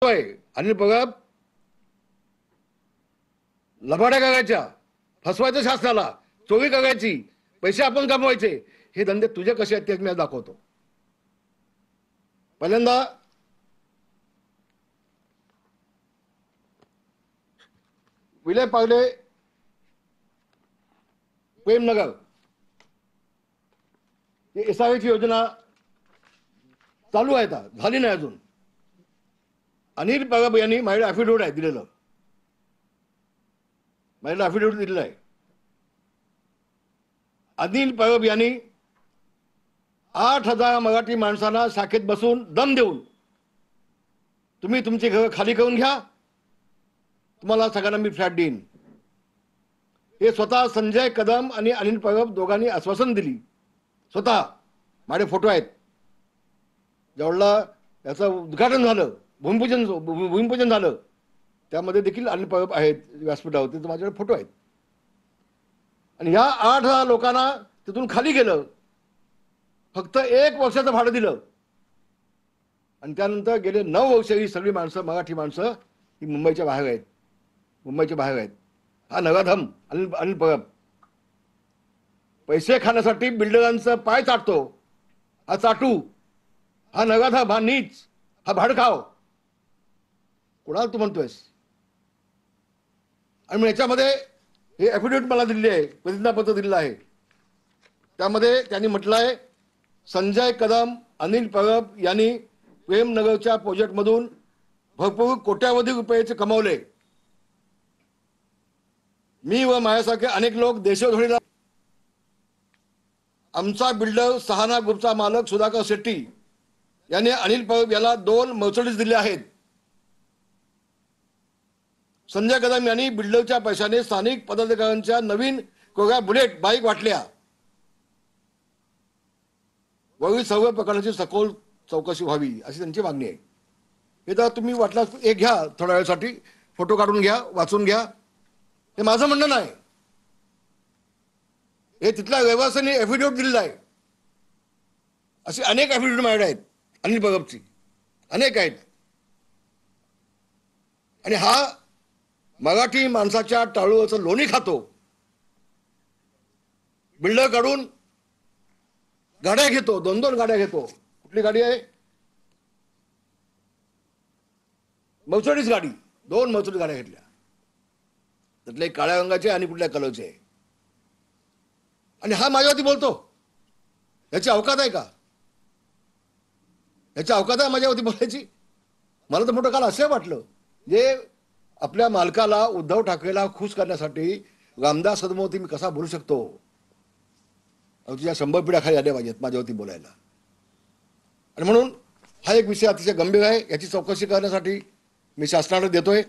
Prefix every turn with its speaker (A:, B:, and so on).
A: अनिल पगब लबाड्या करायच्या, फसवायचं शासनाला, चोरी करायची, पैसे आपण कमवायचे, हे धंदे तुझे कसे आहेत ते मी दाखवतो. पहिल्यांदा विले पावले प्रेमनगर एसआयची योजना चालू आहे, झाली नाही अजून. अनिल पगब यांनी माझ्या ॲफिडेव्हिट आहे दिलेलं, माझ्या ॲफिडेव्हिट दिलेलं आहे. अनिल पगब यांनी 8,000 मराठी माणसांना शाखेत बसून दम देऊन तुम्ही तुमची घर खाली करून घ्या, तुम्हाला सगळ्यांना मी फ्लॅट देईन, हे स्वतः संजय कदम आणि अनिल पगब दोघांनी आश्वासन दिली. स्वतः माझे फोटो आहेत. ज्यावेळेला याचं उद्घाटन झालं, भूमिपूजन झालं, त्यामध्ये देखील अनिल पगब आहेत व्यासपीठावरती, तर माझ्याकडे फोटो आहेत. आणि ह्या 8,000 लोकांना तिथून खाली गेलं, फक्त 1 वर्षाचं भाडं दिलं, आणि त्यानंतर गेले 9 वर्ष ही सगळी माणसं, मराठी माणसं ही मुंबईच्या बाहेर आहेत, मुंबईच्या बाहेर आहेत. हा नगाधम अनिल पगब पैसे खाण्यासाठी बिल्डरांचं पाय चाटतो, हा चाटू, हा नगाधम, हा नीच, हा भाडखाव. कोणाला तू म्हणतोयस? आणि याच्यामध्ये हे ॲफिडेव्हिट मला दिलेली आहे, प्रतिज्ञापत्र दिलेलं आहे. त्यामध्ये त्यांनी म्हटलं आहे, संजय कदम अनिल पगब यांनी प्रेमनगरच्या प्रोजेक्टमधून भरपूर कोट्यावधी रुपयाचे कमावले. मी व माझ्यासारखे अनेक लोक देशोधडीला. आमचा बिल्डर सहाना ग्रुपचा मालक सुधाकर शेट्टी यांनी अनिल पगब याला 2 मर्सिडीज दिले आहेत. संजय कदम यांनी बिल्डरच्या पैशाने स्थानिक पदाधिकाऱ्यांच्या नवीन कोऱ्या बुलेट बाईक वाटल्या. वरील सर्व प्रकारची सखोल चौकशी व्हावी अशी त्यांची मागणी आहे. हे तर तुम्ही वाटल्यास एक घ्या, थोड्या वेळासाठी फोटो काढून घ्या, वाचून घ्या. हे माझं म्हणणं नाही, हे तिथल्या रहिवाशांनी ॲफिडेव्हिट दिलेलं आहे. अशी अनेक ॲफिडेव्हिट माझ्याकडे आहेत अनिल पगबची, अनेक आहेत. आणि हा मराठी माणसाच्या टाळूचं लोणी खातो. बिल्डर काढून गाड्या घेतो, 2-2 गाड्या घेतो. कुठली गाडी आहे? मर्सिडीज गाडी, 2 मर्सिडीज गाड्या घेतल्या, त्यातले काळ्या रंगाचे आणि कुठल्या कलरचे आहे. आणि हा माझ्यावरती बोलतो. याची अवकात आहे का? याची अवकात आहे माझ्यावरती बोलायची? मला तर मोठं काल असं वाटलं, जे आपल्या मालकाला उद्धव ठाकरेला खुश करण्यासाठी रामदास कदमवरती मी कसा बोलू शकतो? तुझ्या 100 पिढ्या खाली आल्या पाहिजेत माझ्यावरती बोलायला. आणि म्हणून हा एक विषय अतिशय गंभीर आहे. याची चौकशी करण्यासाठी मी शासनाकडे देतोय.